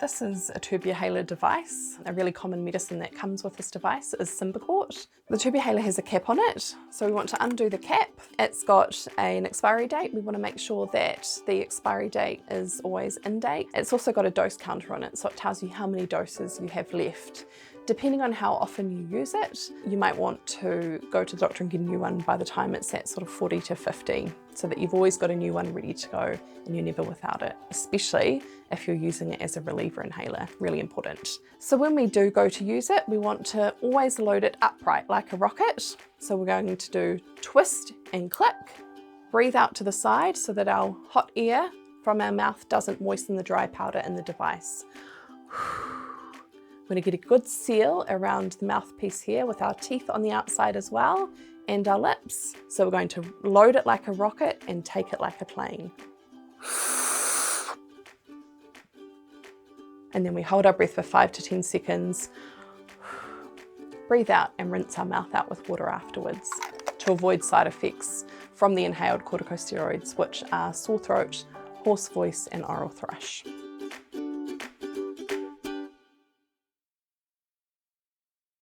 This is a Turbuhaler device. A really common medicine that comes with this device is Symbicort. The Turbuhaler has a cap on it, so we want to undo the cap. It's got an expiry date. We want to make sure that the expiry date is always in date. It's also got a dose counter on it, so it tells you how many doses you have left. Depending on how often you use it, you might want to go to the doctor and get a new one by the time it's at sort of 40 to 50, so that you've always got a new one ready to go and you're never without it, especially if you're using it as a reliever inhaler, really important. So when we do go to use it, we want to always load it upright like a rocket. So we're going to do twist and click, breathe out to the side so that our hot air from our mouth doesn't moisten the dry powder in the device. We're going to get a good seal around the mouthpiece here with our teeth on the outside as well, and our lips. So we're going to load it like a rocket and take it like a plane. And then we hold our breath for 5 to 10 seconds. Breathe out and rinse our mouth out with water afterwards to avoid side effects from the inhaled corticosteroids, which are sore throat, hoarse voice, and oral thrush.